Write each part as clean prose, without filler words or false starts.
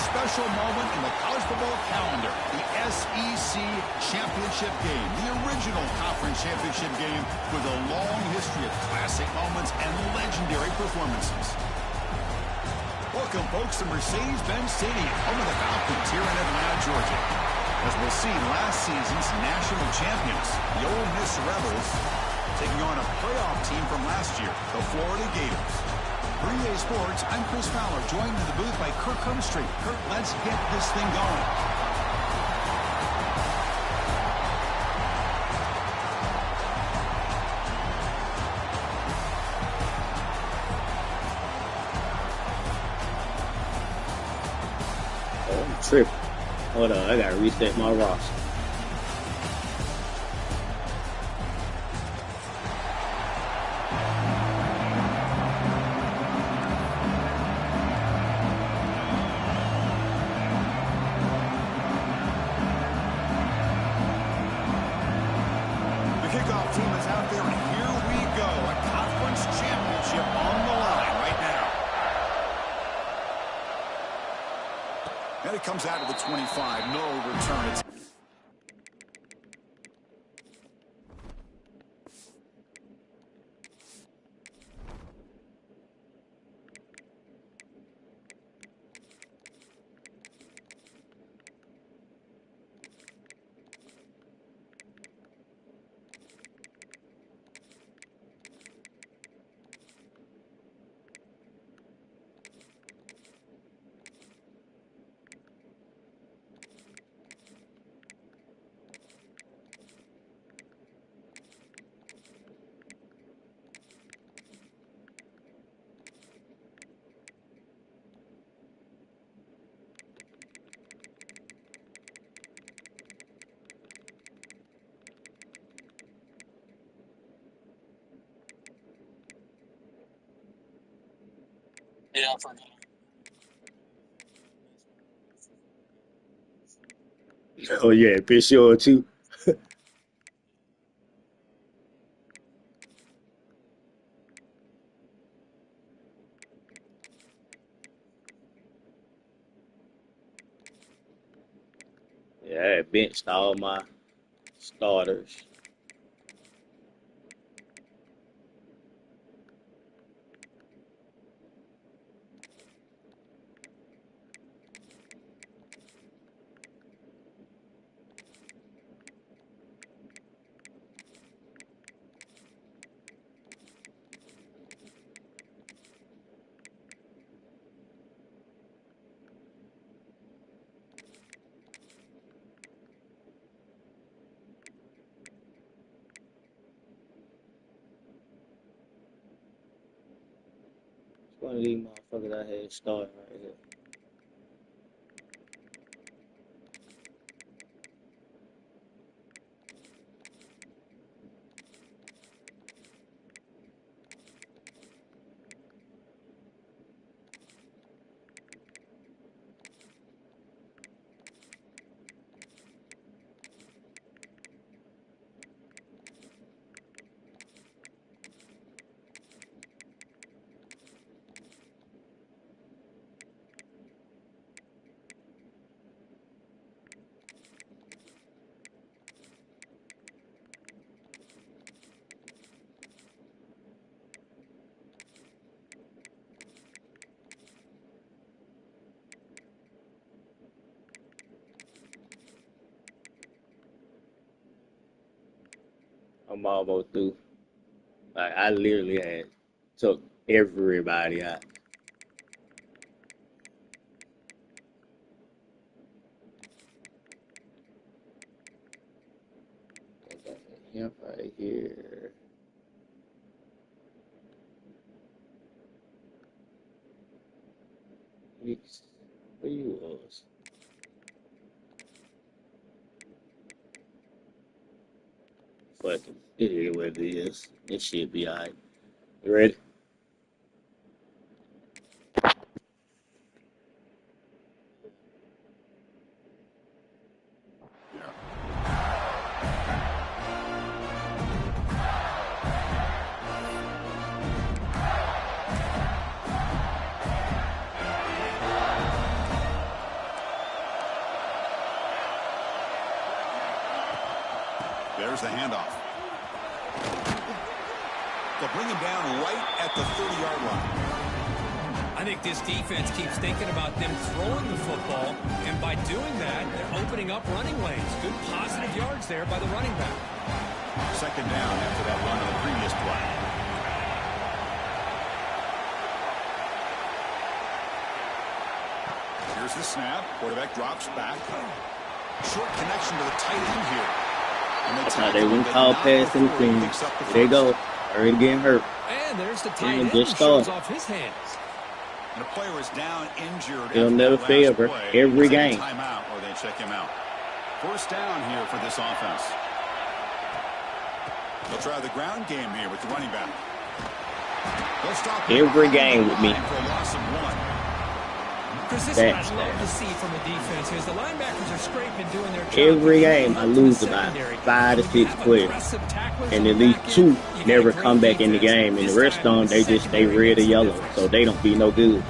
special moment in the college football calendar, the SEC Championship game, the original conference championship game with a long history of classic moments and legendary performances. Welcome, folks, to Mercedes-Benz Stadium, home of the Falcons here in Atlanta, Georgia. As we'll see, last season's national champions, the Ole Miss Rebels, taking on a playoff team from last year, the Florida Gators. For EA Sports, I'm Chris Fowler, joined in the booth by Kirk Herbstreit. Kirk, let's get this thing going. Oh, I'm tripping. Hold on, I gotta reset my roster. Kickoff team is out there, and here we go. A conference championship on the line right now. And it comes out of the 25. No return. Yeah, I forgot. Oh yeah, for sure too. Yeah, I benched all my starters. It's one of these motherfuckers I had starting right here. I'm almost through. Like I literally had took everybody out. I got him right here. Where you was? Fuck it. It is what it is. It should be alright. You ready? There's the handoff. They'll bring him down right at the 30-yard line. I think this defense keeps thinking about them throwing the football, and by doing that, they're opening up running lanes. Good positive yards there by the running back. Second down after that run on the previous play. Here's the snap. Quarterback drops back. Short connection to the tight end here. That's how they wouldn't call pass interference. There they go. Already getting hurt. And there's the tight end who just shows off his hands. And a player is down injured. He'll never fail every game. Timeout or they check him out. First down here for this offense. They'll try the ground game here with the running back. They'll stop every game with me. For a loss of 1. Chris, this is what I love to see from a defense is the linebackers are scraping, doing their job. Every game I lose about 5 to 6 players, and at least 2 never come back in the game, and the rest of them they just stay red or yellow, so they don't be no good.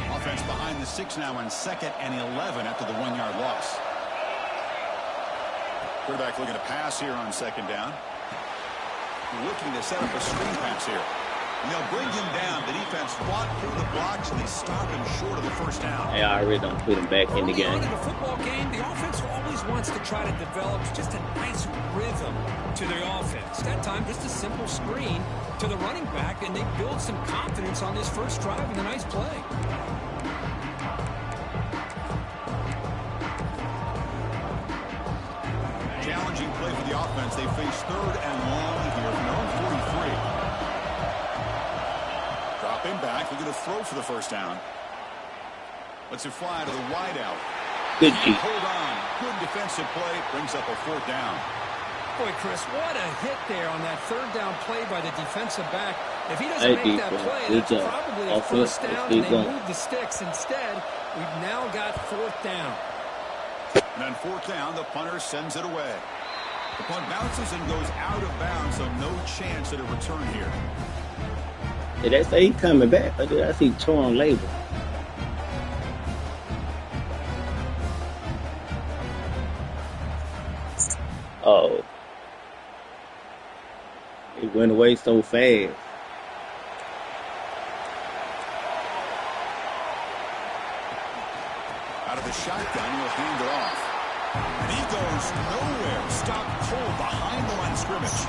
Offense behind the 6 now on 2nd and 11 after the 1-yard loss. Quarterback looking to pass here on 2nd down. Looking to set up a screen pass here. And they'll bring him down. The defense fought through the blocks, and they stop him short of the first down. YR8 don't put him back in the game. In a football game, the offense always wants to try to develop just a nice rhythm to their offense. That time, just a simple screen to the running back, and they build some confidence on this first drive with a nice play. Challenging play for the offense. They face 3rd and long here from their own 43. Dropping back. They're going to throw for the first down. Lets it fly to the wideout. Good cheat. Hold on. Good defensive play. Brings up a 4th down. Boy, Chris, what a hit there on that 3rd down play by the defensive back. If he doesn't make that play, that's probably a first down, and they move the sticks. Instead, we've now got 4th down. And on 4th down, the punter sends it away. The punt bounces and goes out of bounds, so no chance at a return here. Did I say he's coming back, or did I see torn label? Oh. It went away so fast. Out of the shotgun, he'll hand it off. And he goes nowhere. Stop cold behind the line of scrimmage.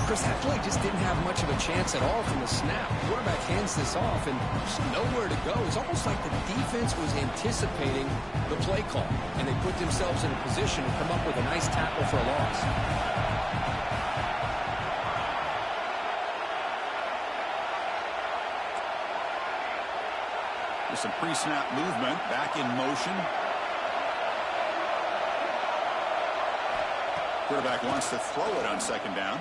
Chris, that play just didn't have much of a chance at all from the snap. The quarterback hands this off, and just nowhere to go. It's almost like the defense was anticipating the play call, and they put themselves in a position to come up with a nice tackle for a loss. With some pre-snap movement, back in motion. Quarterback wants to throw it on 2nd down.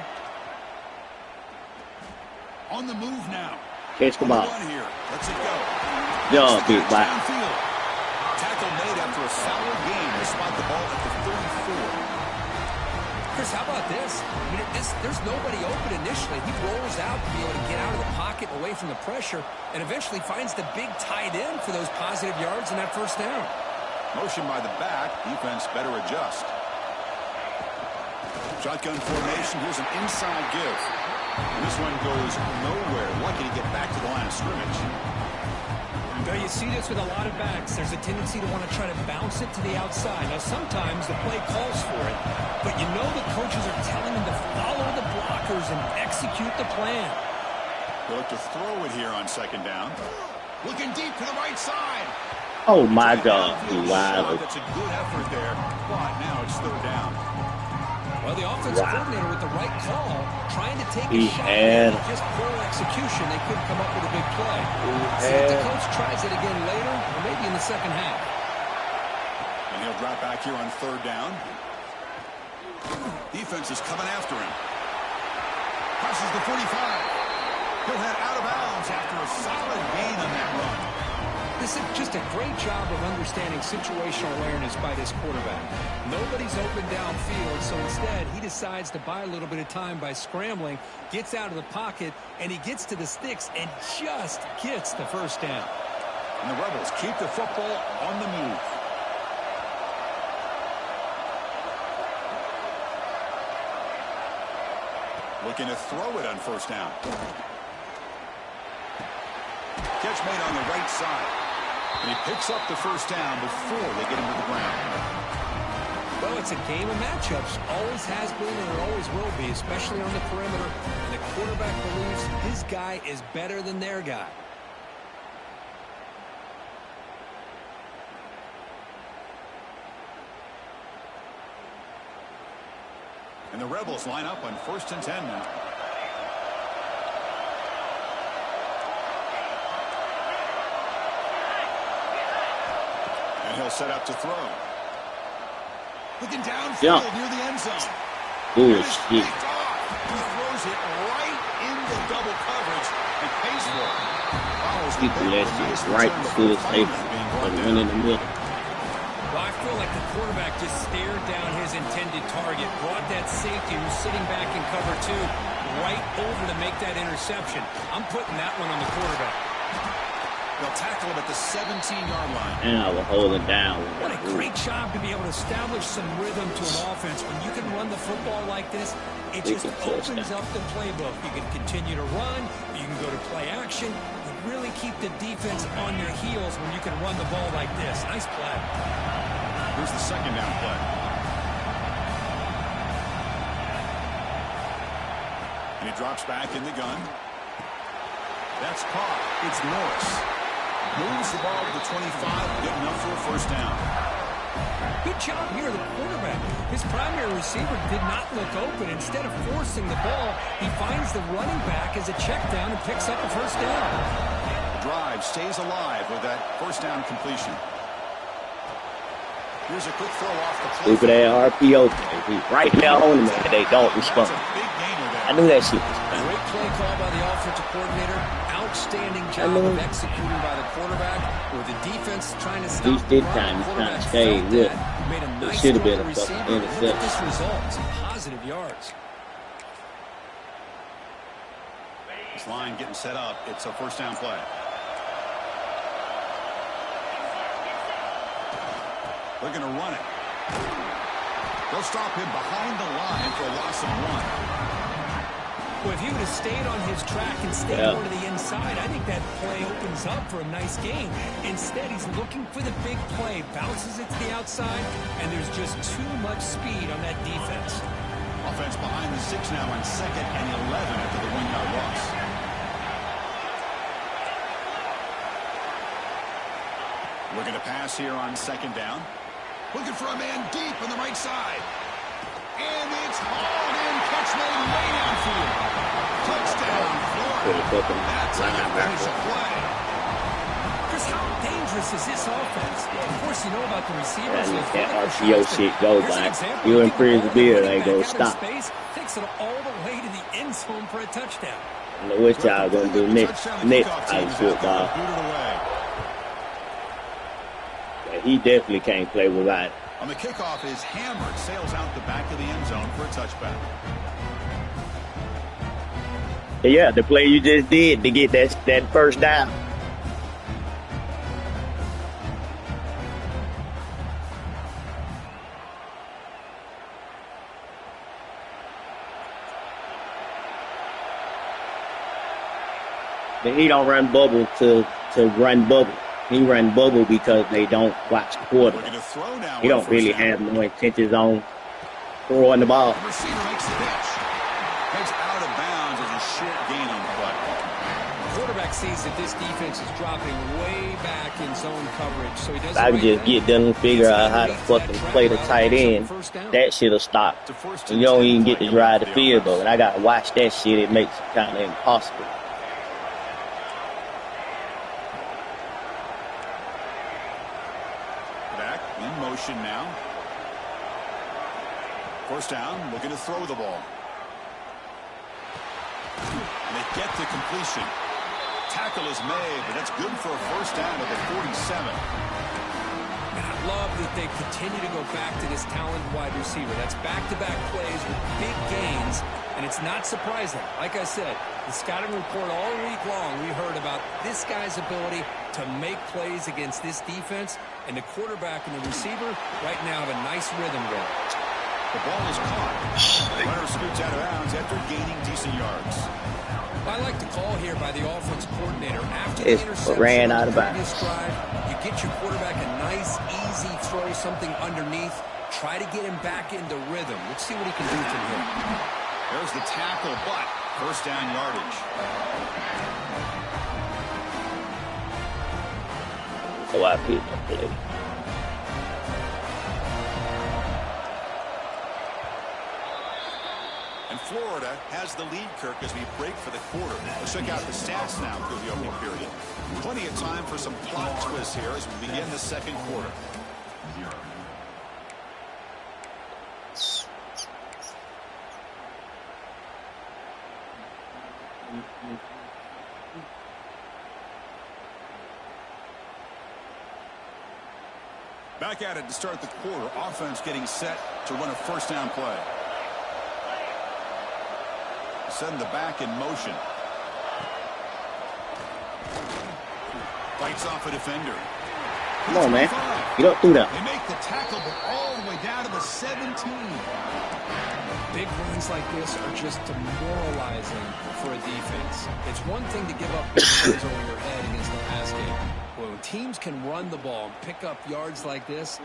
On the move now. Catch the ball. Here. Let's it go. Yo, big back. Tackle made after a solid game to spot the ball at the 34. Chris, how about this? I mean, there's nobody open initially. He rolls out to be able to get out of the pocket away from the pressure and eventually finds the big tight end for those positive yards in that first down. Motion by the back. Defense better adjust. Shotgun formation. Here's an inside give. And this one goes nowhere. Lucky to get back to the line of scrimmage. Now you see this with a lot of backs. There's a tendency to want to try to bounce it to the outside. Now sometimes the play calls for it, but you know the coaches are telling them to follow the blockers and execute the plan. They look to throw it here on 2nd down. Looking deep to the right side. Oh my God, wow. That's a good effort there, but now it's 3rd down. Well, the offensive coordinator with the right call, trying to take a shot. Just poor execution. They couldn't come up with a big play. See if the coach tries it again later, or maybe in the second half. And he'll drop back here on 3rd down. Defense is coming after him. Crosses the 45. He'll head out of bounds after a solid gain on that run. This is just a great job of understanding situational awareness by this quarterback. Nobody's open downfield, so instead he decides to buy a little bit of time by scrambling, gets out of the pocket, and he gets to the sticks and just gets the first down. And the Rebels keep the football on the move. Looking to throw it on first down. Catch made on the right side. And he picks up the first down before they get him to the ground. Well, it's a game of matchups. Always has been and it always will be, especially on the perimeter. And the quarterback believes his guy is better than their guy. And the Rebels line up on 1st and 10 now. And he'll set up to throw. Looking downfield near the end zone. Bullshit. He throws it right into double coverage and pays for it. People that shit right before the safety or the one in the middle. Well, I feel like the quarterback just stared down his intended target, brought that safety who's sitting back in cover 2 right over to make that interception. I'm putting that one on the quarterback. They'll tackle him at the 17-yard line. And I will hold it down. What a great job to be able to establish some rhythm to an offense. When you can run the football like this, it just opens up the playbook. You can continue to run. You can go to play action. You really keep the defense on your heels when you can run the ball like this. Nice play. Here's the second down play. And he drops back in the gun. That's caught. It's Norris. Moves the ball to the 25, good enough for a first down. Good job here, the quarterback. His primary receiver did not look open. Instead of forcing the ball, he finds the running back as a check down and picks up a first down. The drive stays alive with that first down completion. Here's a quick throw off the play. Stupid RPO. Right now on them, and they don't respond. I knew that shit was coming. Great play call by the offensive coordinator. Outstanding job of executing by the quarterback. With the defense trying to stop the time he's kind of stayed with. It should have been a fucking interception. This result, some positive yards. This line getting set up. It's a first down play. They're going to run it. They'll stop him behind the line for a loss of 1. Well, if he would have stayed on his track and stayed more to the inside, I think that play opens up for a nice game. Instead, he's looking for the big play, bounces it to the outside, and there's just too much speed on that defense. Offense behind the 6 now on 2nd and 11 after the 1-yard loss. Looking to pass here on 2nd down. Looking for a man deep on the right side. And it's hauled in. Catch made way downfield. Touchdown, Florida. That's how you finish a play. Chris, how dangerous is this offense? Of course, you know about the receivers. That RPO shit go by. You in prison bill, ain't gonna stop. Takes it all the way to the end zone for a touchdown. I know what y'all gonna do next high football. Yeah, he definitely can't play without it. On the kickoff, is hammered, sails out the back of the end zone for a touchback. Yeah, the play you just did to get that first down. But he don't run bubble to run bubble. He run bubble because they don't watch the quarterback. He don't really have no intentions on throwing the ball. The receiver makes the catch. Heads out of bounds as a short gain on the play. The quarterback sees that this defense is dropping way back in zone coverage, so he doesn't. I could just get done and figure out how to fucking play the tight end. That shit'll stop. And you don't even get to drive the field though. And I gotta watch that shit. It makes it kind of impossible. Motion now. First down, looking to throw the ball. And they get the completion tackle is made, but that's good for a first down at the 47. And I love that they continue to go back to this talented wide receiver. That's back-to-back plays with big gains, and it's not surprising. Like I said, the scouting report all week long, we heard about this guy's ability to make plays against this defense, and the quarterback and the receiver right now have a nice rhythm going. The ball is caught. The runner scoots out of bounds after gaining decent yards. I like the call here by the offense coordinator. After It's the interception ran out of previous bounds. drive, you get your quarterback a nice, easy throw, something underneath. Try to get him back into rhythm. Let's see what he can do from here. There's the tackle, but first down yardage. So I picked up play. And Florida has the lead, Kirk, as we break for the quarter. Let's check out the stats now through the opening period. Plenty of time for some plot twists here as we begin the second quarter. Back at it to start the quarter. Offense getting set to run a first down play. Send the back in motion. Fights off a defender. Come on, man. Get up through that. They make the tackle, but all the way down to the 17. Big runs like this are just demoralizing for a defense. It's one thing to give up big runs over your head against the pass game. But when teams can run the ball and pick up yards like this,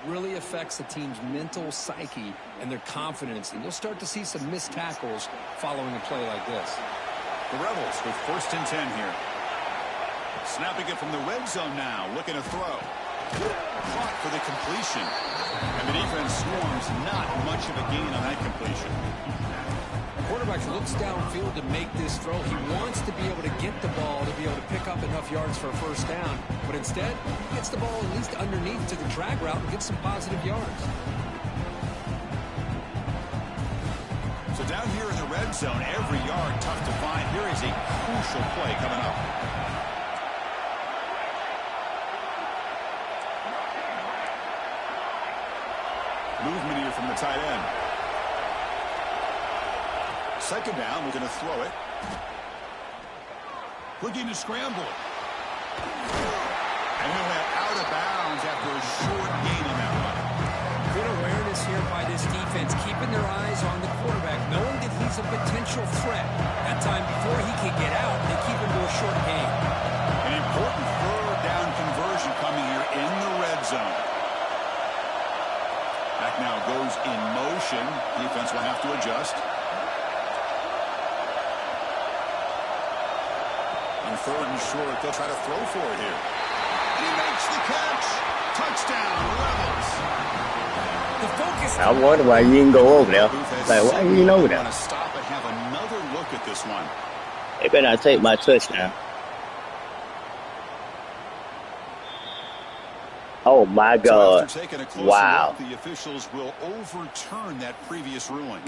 really affects the team's mental psyche and their confidence. And you'll start to see some missed tackles following a play like this. The Rebels with first and 10 here. Snapping it from the red zone now, looking to throw. Caught for the completion. And the defense swarms not much of a gain on that completion. The quarterback looks downfield to make this throw. He wants to be able to get the ball to be able to pick up enough yards for a first down. But instead, he gets the ball at least underneath to the drag route and gets some positive yards. So down here in the red zone, every yard tough to find. Here is a crucial play coming up. Movement here from the tight end. Second down, we're going to throw it. Looking to scramble it. And he'll have out of bounds after a short gain on that run. Good awareness here by this defense, keeping their eyes on the quarterback, knowing that he's a potential threat. That time before he can get out, they keep him to a short gain. An important third down conversion coming here in the red zone. Back now goes in motion. Defense will have to adjust. On third and short, they'll try to throw for it here. And he makes the catch. Touchdown, Rebels. The focus. I wonder why you didn't go over there. Like, why you ain't over there? Want to stop and have another look at this one. They better not take my touchdown. Oh my God. So after taking a closer Wow. look, the officials will overturn that previous ruling.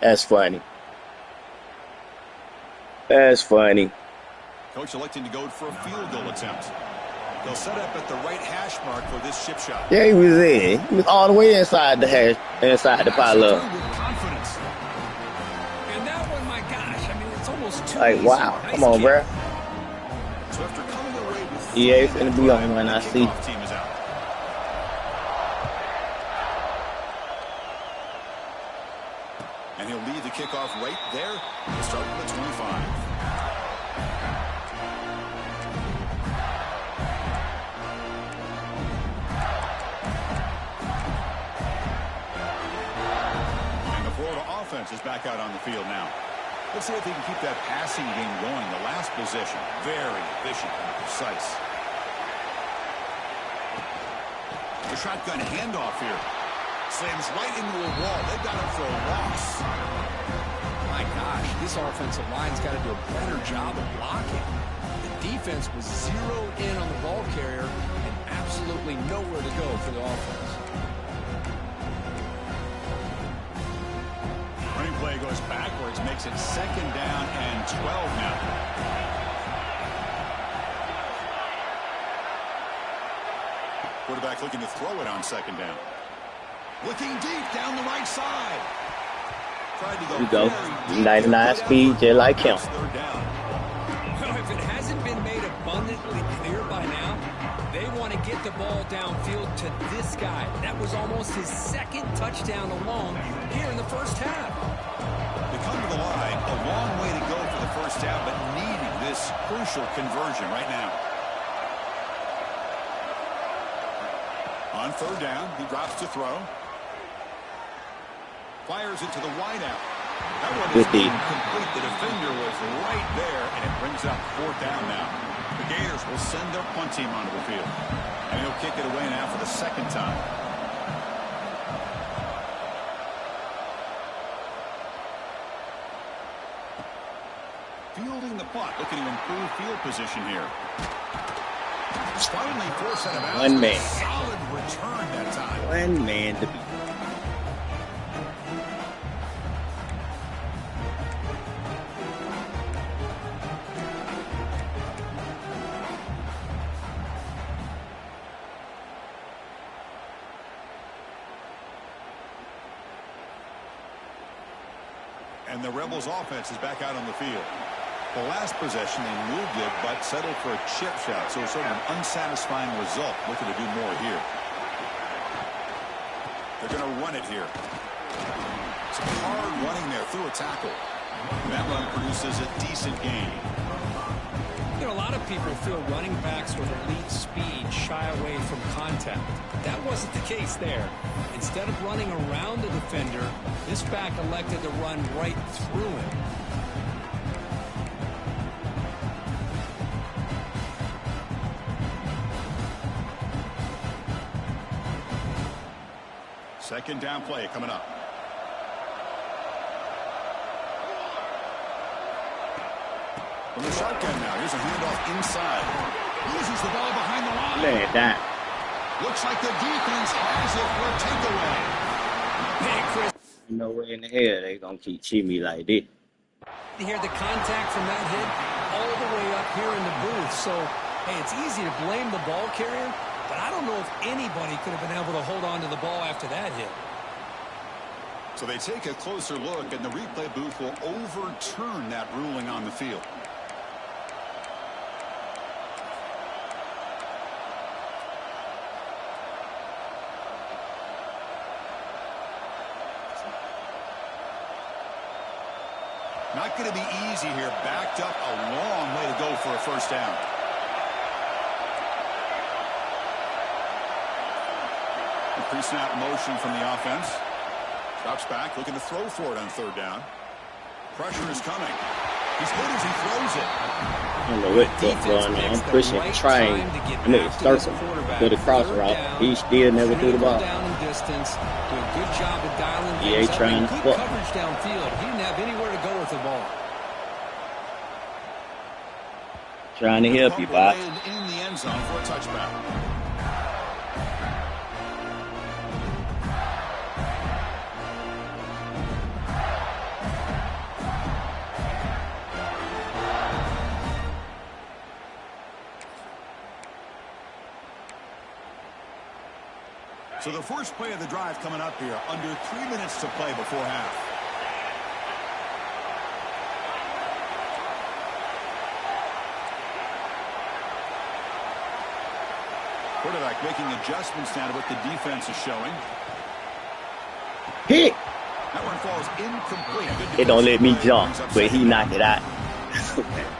That's funny. That's funny. Coach electing to go for a field goal attempt. They'll set up at the right hash mark for this chip shot. Yeah, he was in. He was all the way inside the hash, inside the pile-up. With confidence. And that one, my gosh, I mean, it's almost too Like, easy. wow. Nice Come on, kick. bro. So after coming away with Yeah, it's gonna be on when I see. kickoff team is out. And he'll lead the kickoff right there. He'll start with the 25. And the Florida offense is back out on the field now. Let's see if they can keep that passing game going. The last possession, very efficient and precise. The shotgun handoff here. Slams right into a wall. They've got him for a loss. My gosh, this offensive line's got to do a better job of blocking. The defense was zeroed in on the ball carrier and absolutely nowhere to go for the offense. Running play Play goes backwards, makes it 2nd down and 12 now. Quarterback looking to throw it on 2nd down. Looking deep down the right side. Tried to go. There you go. 99 speed, just like him. Well, if it hasn't been made abundantly clear by now, they want to get the ball downfield to this guy. That was almost his 2nd touchdown alone here in the first half. They come to the line, a long way to go for the first half, but needing this crucial conversion right now. On 3rd down, he drops to throw. Fires it to the wideout. That one is incomplete. The defender was right there, and it brings up 4th down now. The Gators will send their punt team onto the field. And he'll kick it away now for the 2nd time. Fielding the punt, looking to improve field position here. Finally forced out of bounds. One man. Solid return that time. One man to beat. And the Rebels offense is back out on the field. The last possession, they moved it, but settled for a chip shot. So it's sort of an unsatisfying result. Looking to do more here. They're going to run it here. Some hard running there through a tackle. And that run produces a decent gain. You know, a lot of people feel running backs with elite speed shy away from contact. That wasn't the case there. Instead of running around the defender, this back elected to run right through him. Second down play coming up. From the shotgun now, here's a handoff inside. Loses the ball behind the line. Man, that. Looks like the defense has it for a takeaway. Hey, Chris. No way in the hell they gonna keep cheating me like this. You hear the contact from that hit all the way up here in the booth. So, hey, it's easy to blame the ball carrier, but I don't know if anybody could have been able to hold on to the ball after that hit. So they take a closer look, and the replay booth will overturn that ruling on the field. Not going to be easy here. Backed up a long way to go for a first down. The pre-snap motion from the offense. Drops back, looking to throw for it on 3rd down. Pressure is coming. He's good as he throws it. I don't know what's going on. I'm pushing, trying. I mean, circle for the cross route. He still never threw the ball. Yeah, he's trying to fuck. Coverage downfield. He didn't have anywhere to go with the ball. Trying to help you, Bob. In the end zone for a touchback. So the first play of the drive coming up here. Under 3 minutes to play before half. Quarterback making adjustments now to what the defense is showing. Hit. That one falls incomplete. It don't let me jump, but he knocked it out.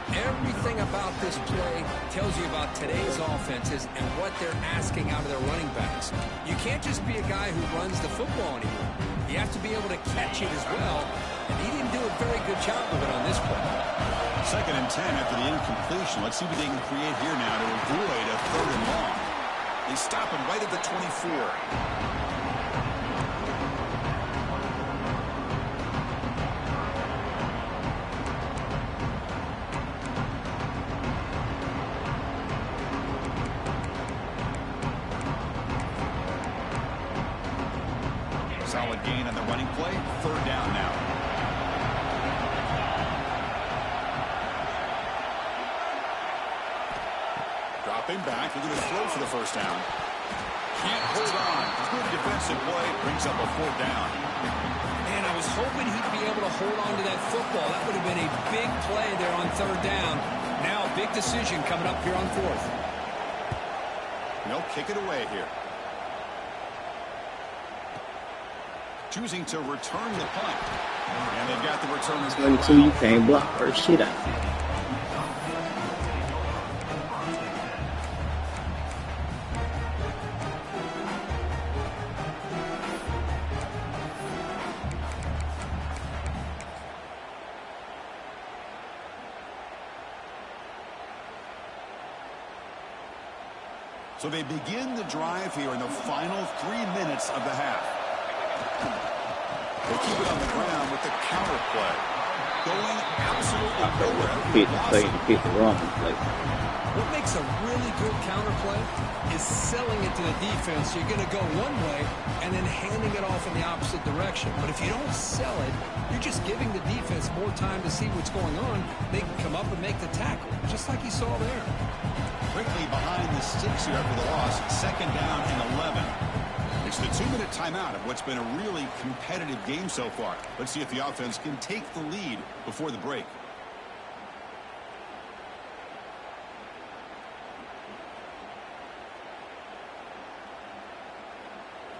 Everything about this play tells you about today's offenses and what they're asking out of their running backs. You can't just be a guy who runs the football anymore. You have to be able to catch it as well, and he didn't do a very good job of it on this play. 2nd and 10 after the incompletion. Let's see what they can create here now to avoid a 3rd and long. They stop him right at the 24. Solid gain on the running play. 3rd down now. Dropping back, looking to throw for the first down. Can't hold on. Good defensive play. Brings up a 4th down. Man, I was hoping he'd be able to hold on to that football. That would have been a big play there on 3rd down. Now, big decision coming up here on 4th. They'll kick it away here. Choosing to return the punt. And they've got the return. 22, you can't block first shit out. So they begin the drive here in the final 3 minutes of the half. They keep it on the ground with the counter play. Going absolutely nowhere. Hit the wrong play. What makes a really good counter play is selling it to the defense. You're going to go one way and then handing it off in the opposite direction. But if you don't sell it, you're just giving the defense more time to see what's going on. They can come up and make the tackle, just like you saw there. Quickly behind the sticks here after the loss. 2nd down and 11. It's the 2-minute timeout of what's been a really competitive game so far. Let's see if the offense can take the lead before the break.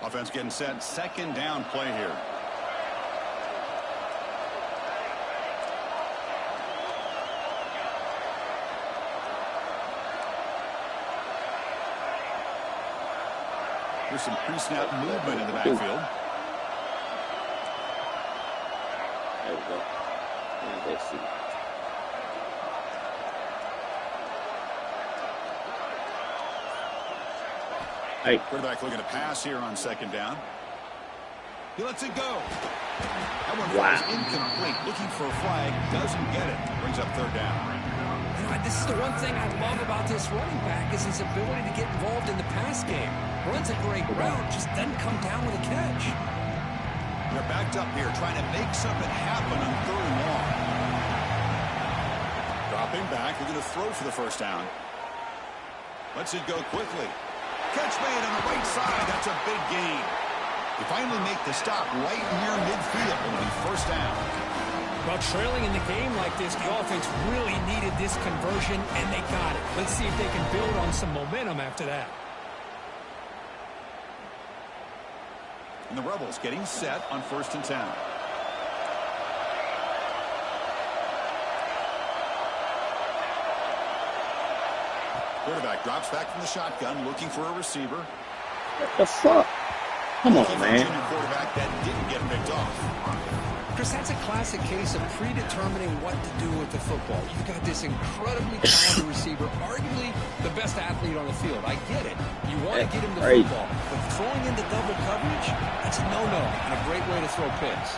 Offense getting set. 2nd down play here. There's some pre-snap movement in the backfield. There we go. Now let's see. Hey. Quarterback looking to pass here on 2nd down. He lets it go. That one was incomplete. Looking for a flag. Doesn't get it. Brings up 3rd down. This is the one thing I love about this running back is his ability to get involved in the pass game. Runs a great route, just doesn't come down with a catch. They're backed up here, trying to make something happen on 3rd and long. Dropping back, they're going to throw for the first down. Lets it go quickly. Catch made on the right side. That's a big gain. They finally make the stop right near midfield. It'll be first down. Well, trailing in the game like this, the offense really needed this conversion, and they got it. Let's see if they can build on some momentum after that. And the Rebels getting set on 1st and 10. Quarterback drops back from the shotgun, looking for a receiver. What the fuck? Come on, man. Quarterback that didn't get picked off. Chris, that's a classic case of predetermining what to do with the football. You've got this incredibly talented receiver, arguably the best athlete on the field. I get it. You want to get him the football, but throwing into double coverage, that's a no-no and a great way to throw picks.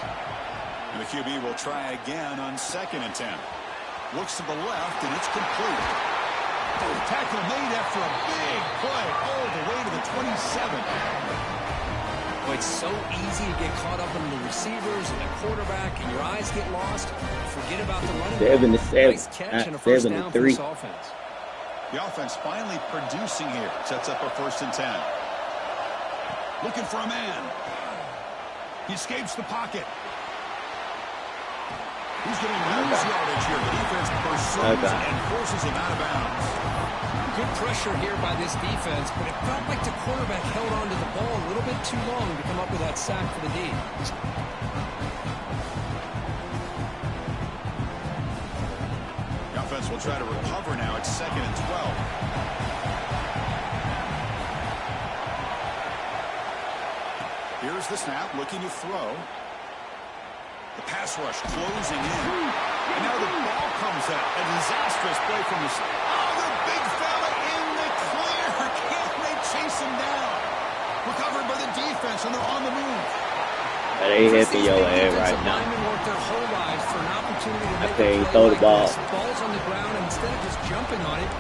And the QB will try again on 2nd and 10. Looks to the left, and it's complete. Tackle made after a big play all the way to the 27. It's so easy to get caught up in the receivers and the quarterback, and your eyes get lost. Forget about the running back. Nice catch and a first down for this offense. The offense finally producing here. Sets up a 1st and 10. Looking for a man. He escapes the pocket. He's going to lose yardage here. The defense pursues and forces him out of bounds. Good pressure here by this defense, but it felt like the quarterback held on to the ball a little bit too long to come up with that sack for the D. The offense will try to recover now. It's 2nd and 12. Here's the snap, looking to throw. The pass rush closing in. And now the ball comes out. A disastrous play from the... Oh, the big fella in the clear. Can't they chase him down? Recovered by the defense, and they're on the move. They hit the yellow air right now. Okay, throw the ball. Ball's on the ground, and instead of just jumping on it,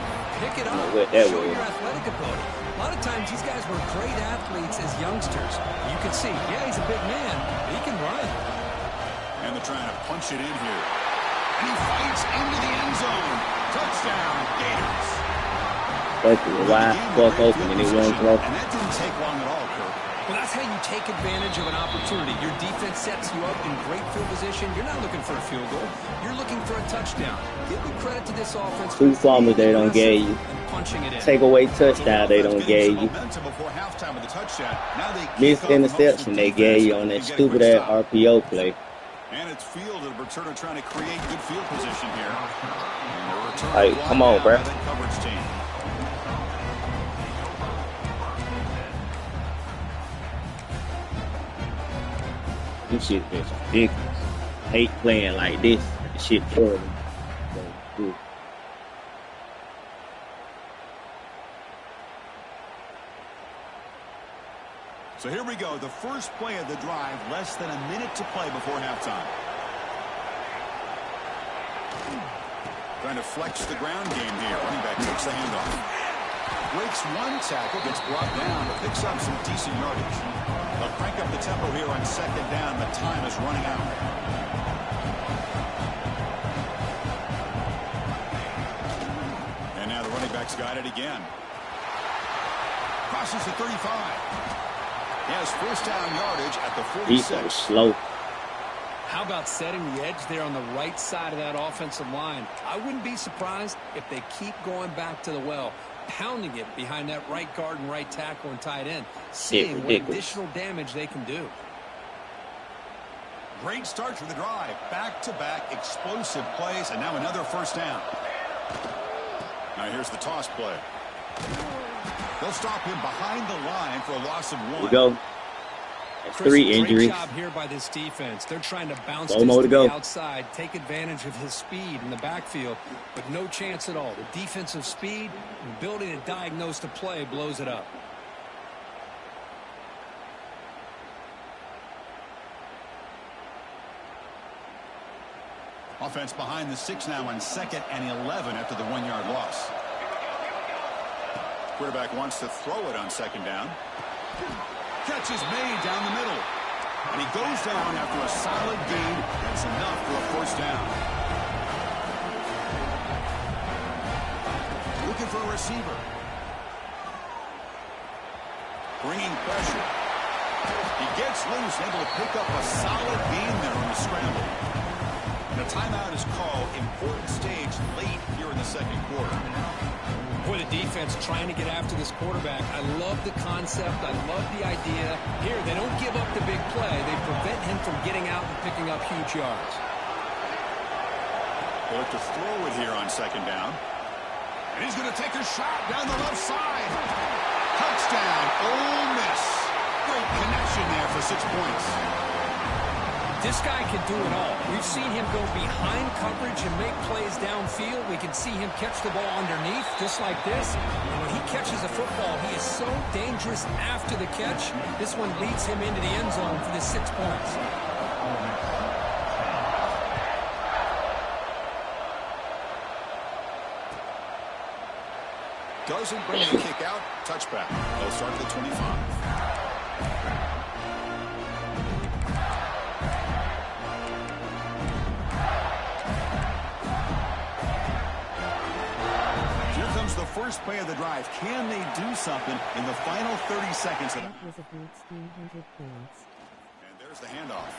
pick it up. Show your athletic ability. A lot of times, these guys were great athletes as youngsters. You can see, yeah, he's a big man, but he can run. And they're trying to punch it in here. And he fights into the end zone. Touchdown, Gators. Fucking wide fuck open and it won't throw. And that didn't take long at all, Kirk. Well, that's how you take advantage of an opportunity. Your defense sets you up in great field position. You're not looking for a field goal. You're looking for a touchdown. Give me credit to this offense. 2 fumbles they don't give you. Take away touchdown they don't give you. Missed interception they gave you on that stupid ass RPO play. And it's field, the returner trying to create good field position here. Hey, come on, bro. Coverage team. This shit is ridiculous. Hate playing like this. This shit horrible. So here we go. The first play of the drive. Less than a minute to play before halftime. Trying to flex the ground game here. Running back takes the handoff. Breaks one tackle. Gets brought down. But picks up some decent yardage. They'll crank up the tempo here on second down. The time is running out. And now the running back's got it again. Crosses the 35. He has first down yardage at the 46. He's so slow. How about setting the edge there on the right side of that offensive line? I wouldn't be surprised if they keep going back to the well, pounding it behind that right guard and right tackle and tight end, seeing what additional damage they can do. Great start to the drive. Back-to-back explosive plays, and now another first down. Now here's the toss play. They'll stop him behind the line for a loss of 1. Here we go. That's 3 injuries. Great job here by this defense. They're trying to bounce One more to go. The outside, take advantage of his speed in the backfield, but no chance at all. The defensive speed and ability to diagnose the play blows it up. Offense behind the 6 now on 2nd and 11 after the 1-yard loss. Quarterback wants to throw it on 2nd down. Catch is made down the middle. And he goes down after a solid gain. That's enough for a first down. Looking for a receiver. Bringing pressure. He gets loose, able to pick up a solid gain there on the scramble. And a timeout is called. Important stage late here in the 2nd quarter. Boy, the defense trying to get after this quarterback. I love the concept. I love the idea. Here, they don't give up the big play. They prevent him from getting out and picking up huge yards. They'll look to throw it here on 2nd down. And he's going to take a shot down the left side. Touchdown, Ole Miss. Great connection there for 6 points. This guy can do it all. We've seen him go behind coverage and make plays downfield. We can see him catch the ball underneath, just like this. And when he catches the football, he is so dangerous after the catch. This one leads him into the end zone for the 6 points. Doesn't bring the kick out. Touchback. They'll start at the 25. The first play of the drive. Can they do something in the final 30 seconds of it? And there's the handoff.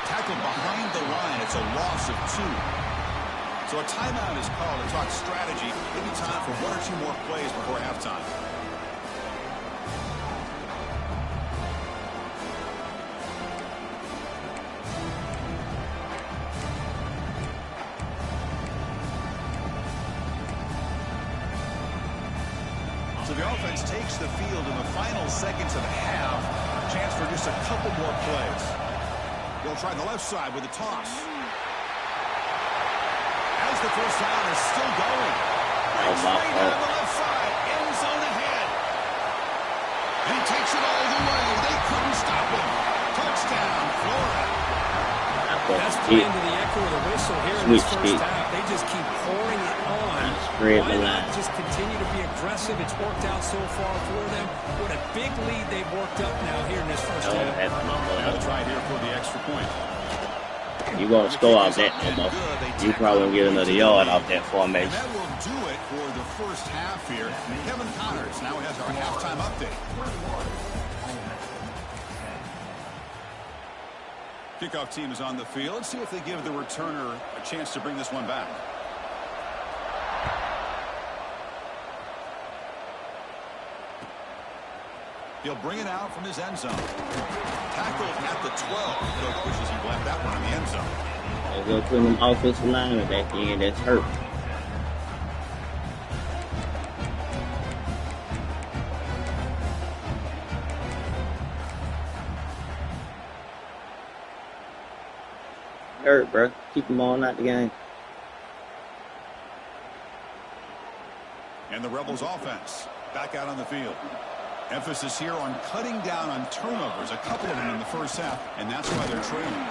Tackled behind the line. It's a loss of 2. So a timeout is called to talk strategy. Maybe time for 1 or 2 more plays before halftime. So the offense takes the field in the final seconds of the half. Chance for just a couple more plays. They'll try the left side with a toss. As the first down is still going. Straight down the left side. End zone ahead. And he takes it all the way. They couldn't stop him. Touchdown, Florida. That's playing to the echo of the whistle here in this first half. They just keep pouring it on. Why not just continue to be aggressive? It's worked out so far for them. What a big lead they've worked up now here in this first half. I'll try here for the extra point. You won't score off that no more. You probably won't get another yard off that formation. And that will do it for the first half here. And Kevin Connors now has our halftime update. Kickoff team is on the field. Let's see if they give the returner a chance to bring this one back. He'll bring it out from his end zone. Tackled at the 12. Coach wishes he left that one in the end zone. They'll go to them offensive linemen back in. That's hurt. Hurt, bro. Keep them all out the game. And the Rebels offense back out on the field. Emphasis here on cutting down on turnovers, a couple of them in the first half, and that's why they're trailing.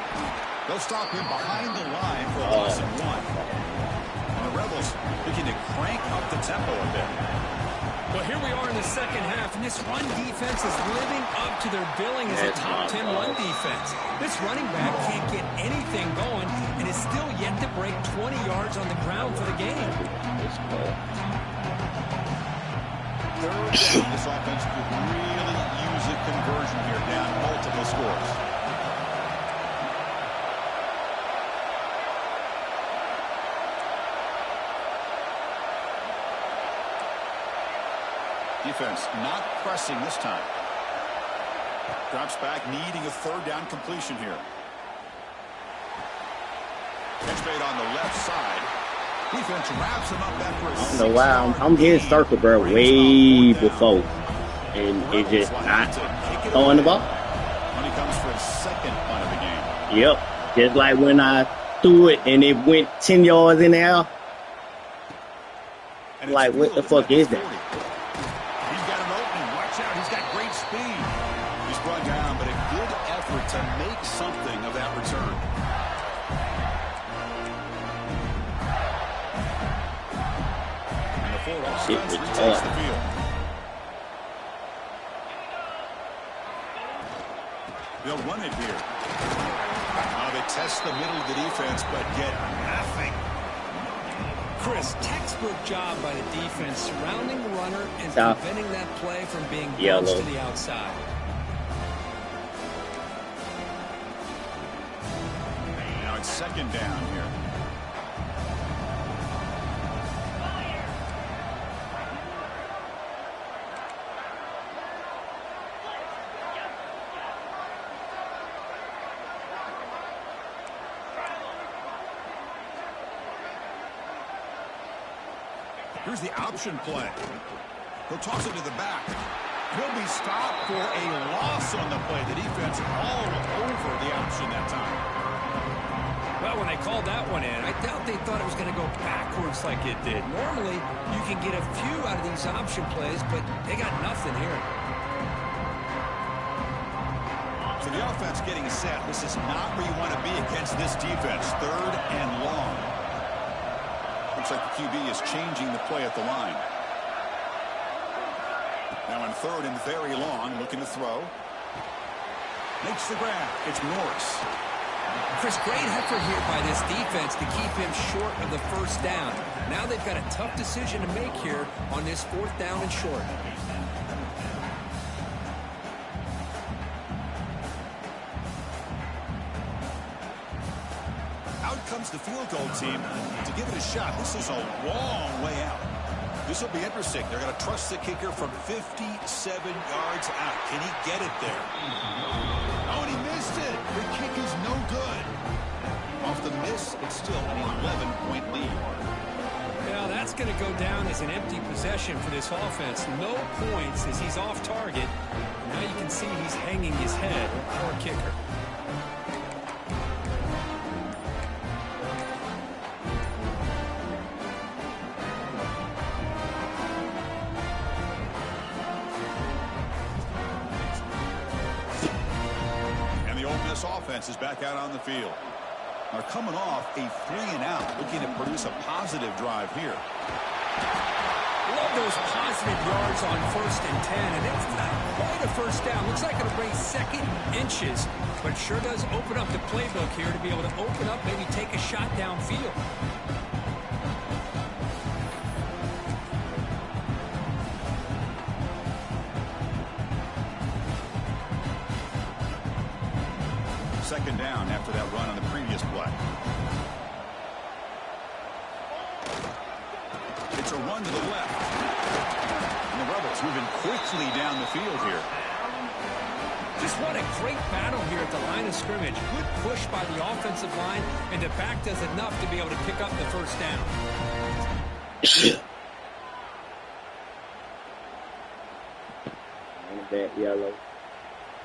They'll stop him behind the line for a loss of 1. And the Rebels looking to crank up the tempo a bit. Well, here we are in the second half, and this run defense is living up to their billing as a top 10 run defense. This running back can't get anything going and is still yet to break 20 yards on the ground for the game. Third down, this offense could really use a conversion here, down multiple scores. Defense not pressing this time. Drops back, needing a third down completion here. Catch made on the left side. Defense wraps him up after a 6 I don't know why I'm getting circled, bro, way before. And it's just not throwing the ball. When he comes for his second punt of the game. Yep. Just like when I threw it and it went 10 yards in the air. Like, what the fuck is that? He's got an opening. Watch out. He's got great speed. He's brought down, but a good effort to make something of that return. Shit, Retakes the field. They'll run it here. They test the middle of the defense, but get nothing. Chris, textbook job by the defense surrounding the runner and Stop. preventing that play from being Yellow. bounced to the outside. Now it's second down here. Here's the option play. He'll toss it to the back. He'll be stopped for a loss on the play. The defense all over the option that time. Well, when they called that one in, I doubt they thought it was going to go backwards like it did. Normally, you can get a few out of these option plays, but they got nothing here. So the offense getting set. This is not where you want to be against this defense. Third and long. Looks like the QB is changing the play at the line. Now in third and very long, looking to throw. Makes the grab. It's Norris. Chris, great effort here by this defense to keep him short of the first down. Now they've got a tough decision to make here on this 4th down and short. Out comes the field goal team to give it a shot. This is a long way out. This will be interesting. They're going to trust the kicker from 57 yards out. Can he get it there? Oh, and he missed it. The kick is no good. Off the miss, it's still an 11-point lead. Well, that's going to go down as an empty possession for this offense. No points as he's off target. Now you can see he's hanging his head. Poor kicker. Offense is back out on the field. Are coming off a 3-and-out, looking to produce a positive drive here. Love those positive yards on 1st and 10, and it's not quite a first down. Looks like it'll bring second inches, but it sure does open up the playbook here to be able to open up, maybe take a shot downfield. Second down after that run on the previous play. It's a run to the left. And the Rebels moving quickly down the field here. Just what a great battle here at the line of scrimmage. Good push by the offensive line, and the back does enough to be able to pick up the first down. That yellow.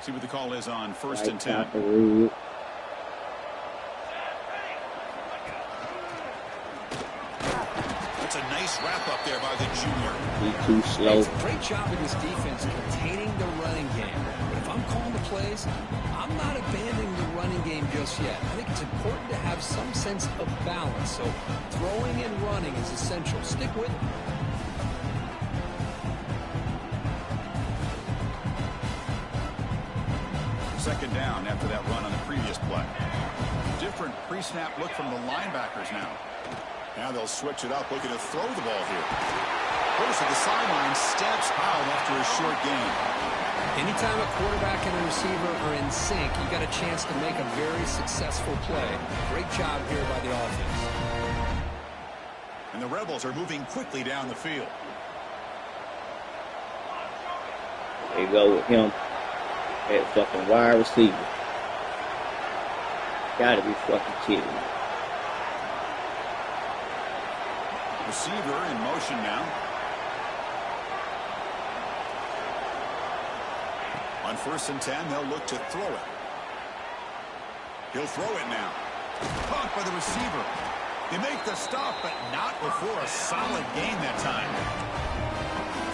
See what the call is on 1st and 10. That's a nice wrap up there by the junior. He's too slow. It's a great job of this defense containing the running game. But if I'm calling the plays, I'm not abandoning the running game just yet. I think it's important to have some sense of balance. So throwing and running is essential. Stick with it. Second down after that run on the previous play. Different pre-snap look from the linebackers now. Now they'll switch it up, looking to throw the ball here. Goes to the sideline, steps out after a short gain. Anytime a quarterback and a receiver are in sync, you got a chance to make a very successful play. Great job here by the offense. And the Rebels are moving quickly down the field. There you go with him. That fucking wide receiver. Gotta be fucking kidding me. Receiver in motion now. On 1st and 10, they'll look to throw it. He'll throw it now. Caught by the receiver. They make the stop, but not before a solid gain that time.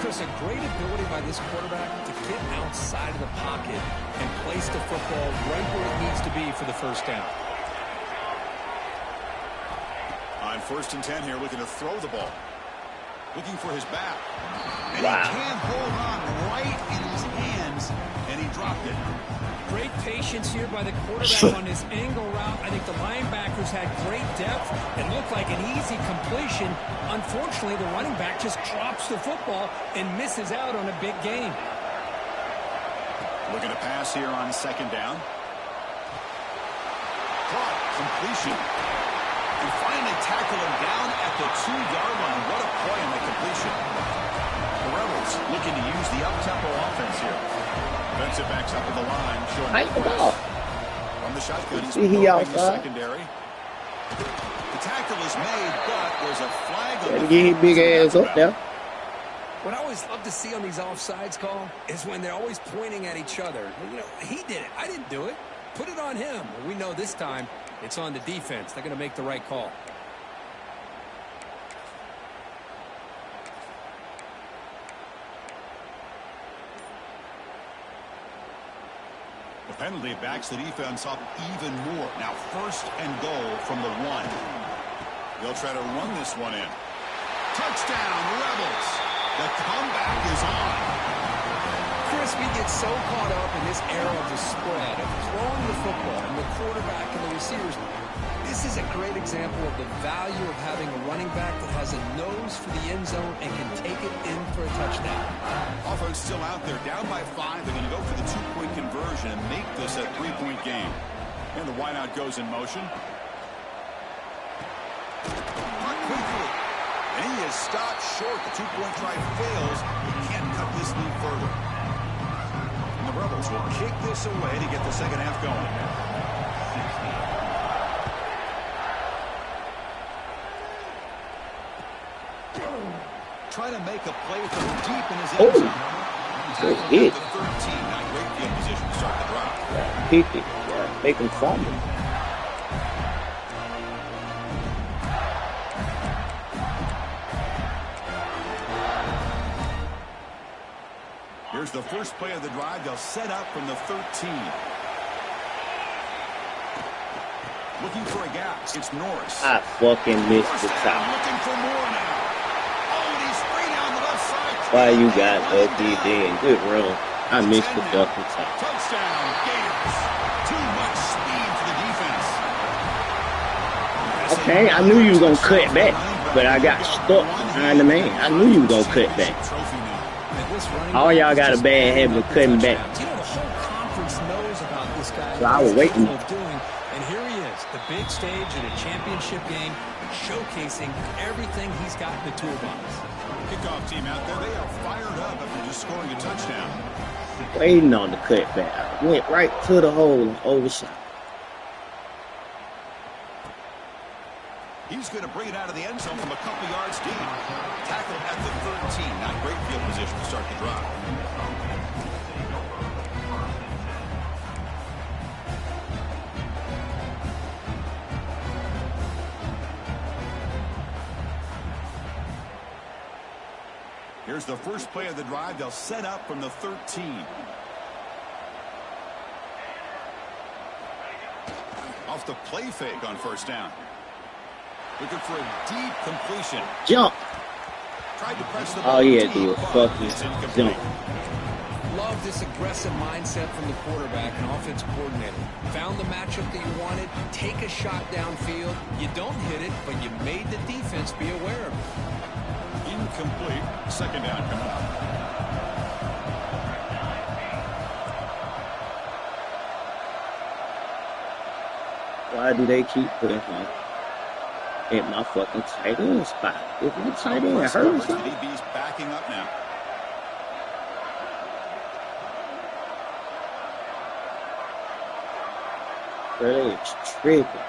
Chris, a great ability by this quarterback to get outside of the pocket and place the football right where it needs to be for the first down. On 1st and 10 here, looking to throw the ball. Looking for his back. And wow. He can't hold on right in his hands, and he dropped it. Great patience here by the quarterback on this angle route. I think the linebackers had great depth and looked like an easy completion. Unfortunately, the running back just drops the football and misses out on a big gain. Looking to pass here on 2nd down. Caught, completion. And finally tackle him down at the 2-yard line. What a play on that completion. The Rebels looking to use the up-tempo offense here. Defensive backs up at the line, showing the ball. From the shotgun, he's moving the secondary. The tackle is made, but there's a flag on the field. Big ass up there. What I always love to see on these offsides call is when they're always pointing at each other. You know, he did it. I didn't do it. Put it on him. We know this time it's on the defense. They're going to make the right call. The penalty backs the defense up even more. Now 1st and goal from the 1. They'll try to run this one in. Touchdown, Rebels. The comeback is on. Chris, we get so caught up in this era of the spread, of throwing the football and the quarterback and the receivers. This is a great example of the value of having a running back that has a nose for the end zone and can take it in for a touchdown. Offense still out there, down by 5. They're going to go for the 2-point conversion and make this a 3-point game. And the wideout goes in motion. Quickly. And he is stopped short. The 2-point try fails. He can't cut this lead further. And the Rebels will kick this away to get the second half going. Trying to make a play from deep in his end zone. Tackled at the 13. Not great field position to start the drive. Yeah, kick it. Yeah, make him fumble. Here's the first play of the drive. They'll set up from the 13. Looking for a gap. It's Norris. I fucking missed the top. Looking for more now. Oh, and he's free down the Why you got ugly then? Good run. I missed the double top. Touchdown, Gators. Too much speed for the defense. Okay, I knew you was gonna cut back, but I got stuck behind the man. I knew you was gonna cut back. All y'all got a bad habit of cutting back. You know, the whole conference knows about this guy. So I was waiting. And here he is, the big stage in a championship game, showcasing everything he's got in the toolbox. Kickoff team out there, they are fired up after just scoring a touchdown. Waiting on the cutback. I went right to the hole and overshot. He's going to bring it out of the end zone from a couple yards deep. Tackle at the 13. Not great field position to start the drive. Here's the first play of the drive. They'll set up from the 13. Off the play fake on first down. Looking for a deep completion. Jump. Tried to press the Oh, yeah, do a fucking jump. Love this aggressive mindset from the quarterback and offensive coordinator. Found the matchup that you wanted. Take a shot downfield. You don't hit it, but you made the defense be aware of it. Incomplete. Second down coming up. Why do they keep putting him in my fucking tight end spot? If my tight end hurt or something? DB's backing up now. Bro, it's tripping.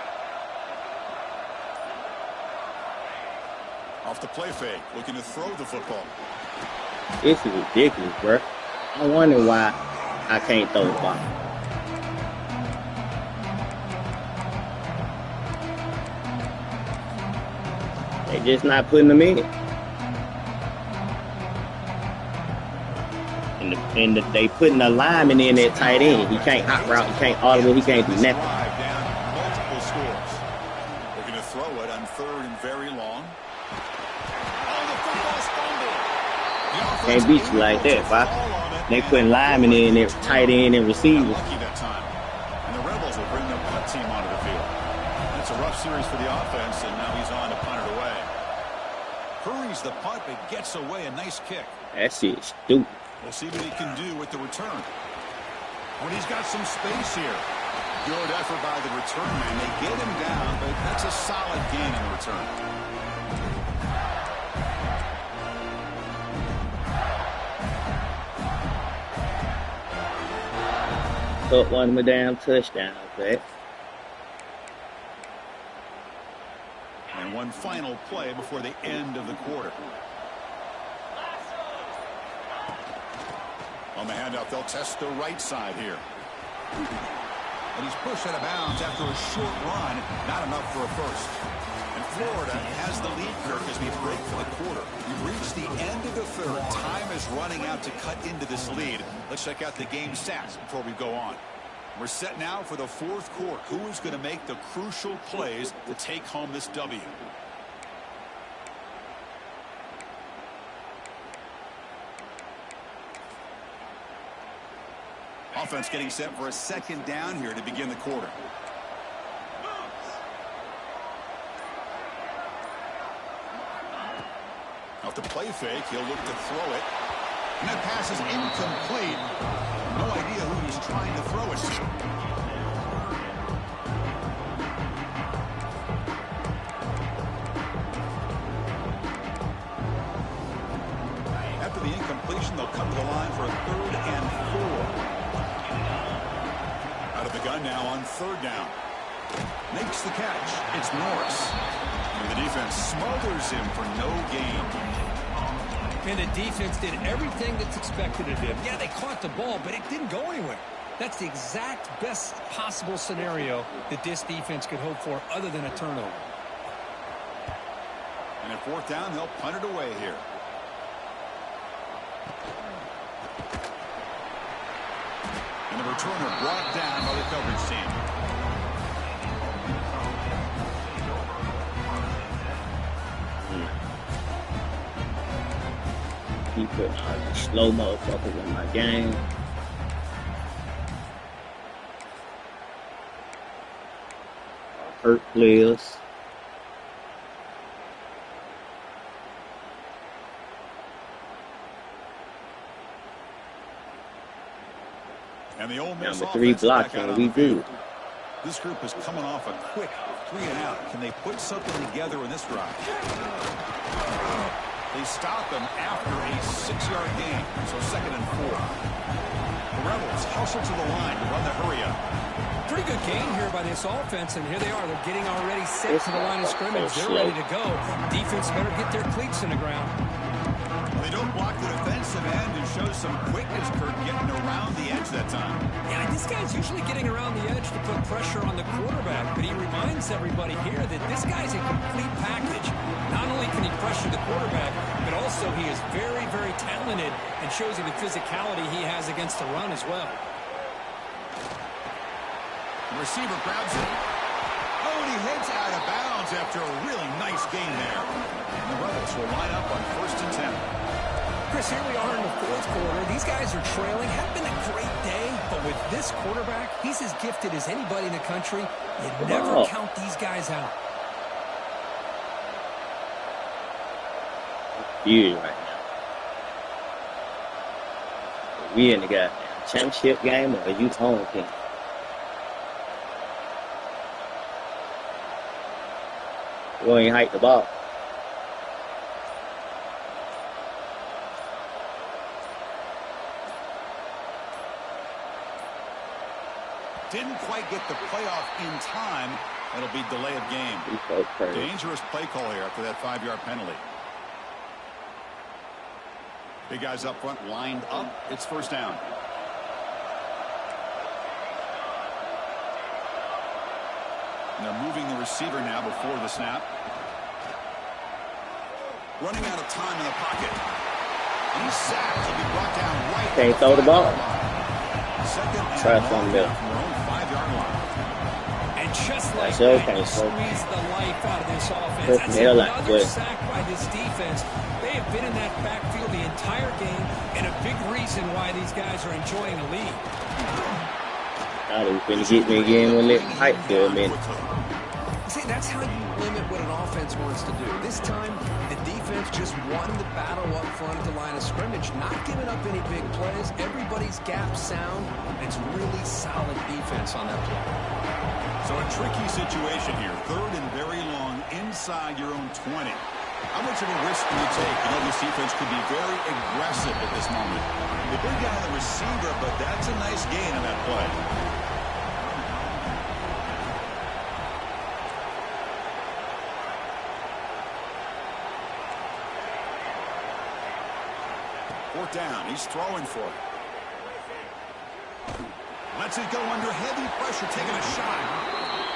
Off the play fake, looking to throw the football. This is ridiculous, bro. I wonder why I can't throw the ball. They just not putting them in. And they putting a lineman in that tight end. He can't hot route. He can't audible. He can't do nothing. Multiple scores. Looking to throw it on third and very long. Oh, the football's fumbled. Can't beat you like that, boy. They putting linemen in there, tight end and receivers. Lucky that time. And the Rebels will bring their punt team onto the field. It's a rough series for the offense, and now he's on to punt it away. Hurries the punt, but gets away. A nice kick. That shit's stupid. We'll see what he can do with the return. When he's got some space here. Good effort by the return man. They get him down, but that's a solid gain in the return. Cut one of my damn touchdowns, man. And one final play before the end of the quarter. On the handoff, they'll test the right side here. And he's pushed out of bounds after a short run. Not enough for a first. And Florida has the lead, Kirk, as we break for the quarter. We've reached the end of the third. Time is running out to cut into this lead. Let's check out the game stats before we go on. We're set now for the fourth quarter. Who is going to make the crucial plays to take home this W? Offense getting set for a second down here to begin the quarter. Off the play fake, he'll look to throw it. And that pass is incomplete. No idea who he's trying to throw it to. After the incompletion, they'll come to the line for a 3rd and 4. Out of the gun now on 3rd down. Makes the catch. It's Norris. And the defense smothers him for no gain. And the defense did everything that's expected of them. Yeah, they caught the ball, but it didn't go anywhere. That's the exact best possible scenario that this defense could hope for other than a turnover. And at 4th down, they'll punt it away here. And the returner brought down by the coverage team. Keep putting all these slow motherfuckers in my game. Hurt players. And the Ole Miss Number 3 blocking, we do. This group is coming off a quick 3 and out. Can they put something together in this drive? They stop them after a 6-yard gain, so 2nd and 4. The Rebels hustle to the line to run the hurry up. Pretty good game here by this offense, and here they are. They're getting already set to the line of scrimmage. They're ready to go. Defense better get their cleats in the ground. They don't block the defensive end and show some quickness, Kurt, getting around the edge that time. Yeah, this guy's usually getting around the edge to put pressure on the quarterback, but he reminds everybody here that this guy's a complete package. Not only can he pressure the quarterback, but also he is very, very talented and shows you the physicality he has against the run as well. The receiver grabs it. Oh, and he heads out of bounds after a really nice gain there. And the Rebels will line up on 1st and 10. Chris, here we are in the 4th quarter. These guys are trailing. Hadn't been a great day, but with this quarterback, he's as gifted as anybody in the country. You never count these guys out. Yeah, right now. We in the goddamn championship game or you home team? We ain't hike the ball. Didn't quite get the playoff in time. It'll be delay of game. Dangerous play call here after that 5-yard penalty. Big guys up front lined up. It's 1st down. And they're moving the receiver now before the snap. Running out of time in the pocket. He's sacked. He'll be brought down right. Can't throw the ball. 2nd and Try something long from their own 5-yard line. And just like that, you squeeze the life out of this offense. That's another sack by this defense. They have been in that backfield the entire game, and a big reason why these guys are enjoying the lead. Now they're going to get me again when they hype for a minute. See, that's how you limit what an offense wants to do. This time, the defense just won the battle up front at the line of scrimmage, not giving up any big plays. Everybody's gap sound. It's really solid defense on that play. So a tricky situation here. 3rd and very long inside your own 20. How much of a risk do you take? You know, this defense could be very aggressive at this moment. The big guy on the receiver, but that's a nice gain on that play. Fourth down. He's throwing for it. Lets it go under heavy pressure, taking a shot.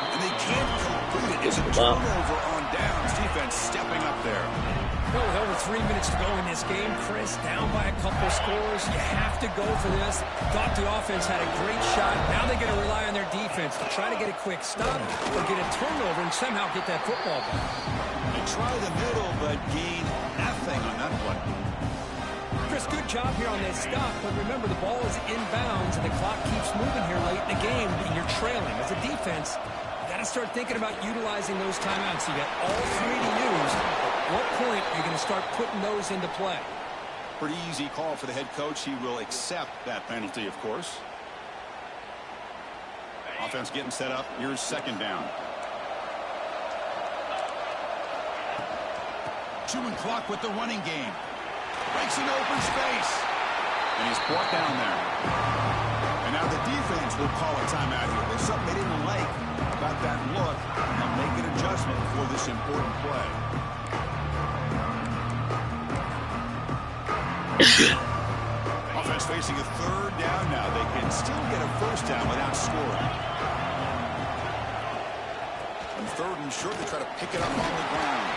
And they can't complete it. It's a turnover on downs. Defense stepping up there. Well, with over 3 minutes to go in this game, Chris, down by a couple scores. You have to go for this. Thought the offense had a great shot. Now they got to rely on their defense to try to get a quick stop or get a turnover and somehow get that football back. They try the middle, but gain nothing on that play. Chris, good job here on this stop, but remember the ball is inbounds and the clock keeps moving here late in the game and you're trailing. As a defense, you got to start thinking about utilizing those timeouts. You got all 3 to use. At what point are you going to start putting those into play? Pretty easy call for the head coach. He will accept that penalty, of course. Offense getting set up. Here's 2nd down. Chewing clock with the running game. Breaks an open space. And he's brought down there. And now the defense will call a timeout here. There's something they didn't like about that look. And they'll make an adjustment for this important play. Offense facing a 3rd down now. They can still get a 1st down without scoring. On 3rd and short, they try to pick it up on the ground.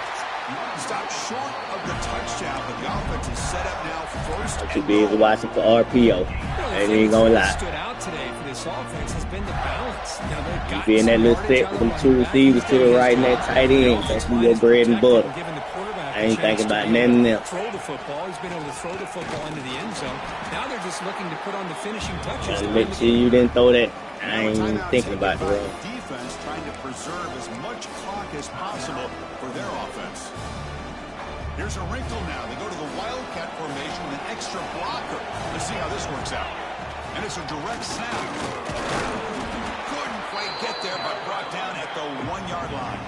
Stop short of the touchdown, but the offense is set up now 1st. I should be able to watch it for RPO. I ain't gonna lie. Stood out today for this offense has been the balance. You be in that little set with them 2 receivers to the right and that tight end. That's your bread and butter. I ain't thinking about nothing else. Throw the football. He's been able to throw the football into the end zone. Now they're just looking to put on the finishing touches. Make sure you didn't throw that. I ain't even thinking about the run. Defense trying to preserve as much clock as possible for their offense. Here's a wrinkle now. They go to the Wildcat formation with an extra blocker. Let's see how this works out. And it's a direct snap. Couldn't quite get there, but brought down at the 1-yard line.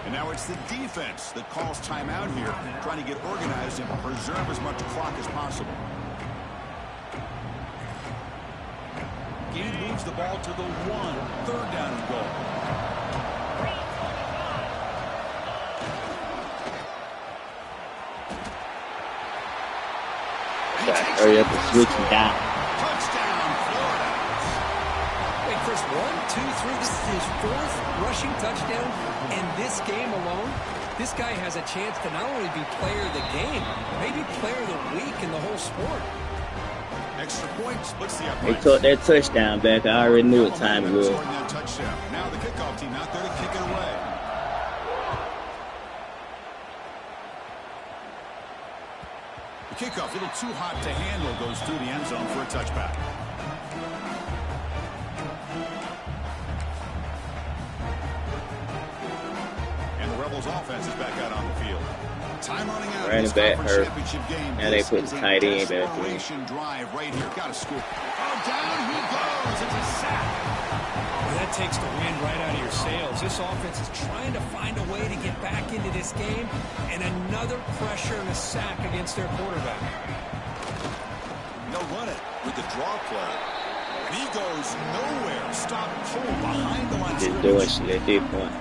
And now it's the defense that calls timeout here, trying to get organized and preserve as much clock as possible. He moves the ball to the 1. 3rd down and goal. Hurry up and switch him down. Touchdown, Florida. Wait, Chris, 1, 2, 3. This is his 4th rushing touchdown. And this game alone, this guy has a chance to not only be player of the game, maybe player of the week in the whole sport. Extra point splits the uprights. They took that touchdown back. I already knew what time it was. Now the kickoff team out there to kick it away. The kickoff, a little too hot to handle, goes through the end zone for a touchback. And the Rebels offense is back out on the field. Time running out. Running back hurt. Now they put the tight end back in. Drive right here. Got to score. Oh, down he goes. It's a sack. Well, that takes the wind right out of your sails. This offense is trying to find a way to get back into this game, and another pressure and a sack against their quarterback. They'll run it with the draw play. And he goes nowhere. Stop cold behind the line. Just doing shit at this point.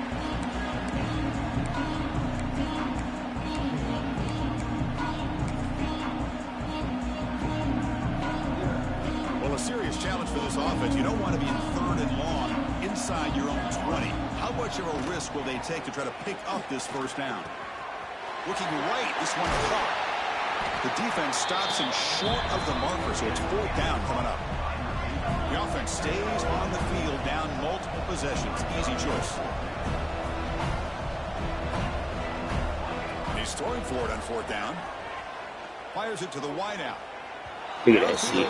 Well, a serious challenge for this offense. You don't want to be in 3rd and long inside your own 20. How much of a risk will they take to try to pick up this 1st down? Looking right, this one caught. The defense stops him short of the marker, so it's 4th down coming up. The offense stays on the field, down multiple possessions. Easy choice. He's throwing for it on 4th down. Fires it to the wideout. Look at that shit.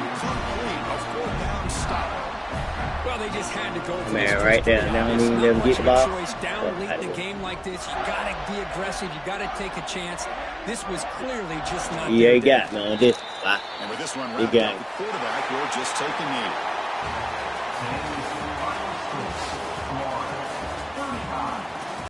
Incomplete. A 4th down stop. Well, they just had to go for Man, this. right there. They don't even let him get the ball. Down late in the game like this, you got to be aggressive. You got to take a chance. This was clearly just not. Yeah, he got me on this. And with this one wrapped up, the quarterback will just take the knee.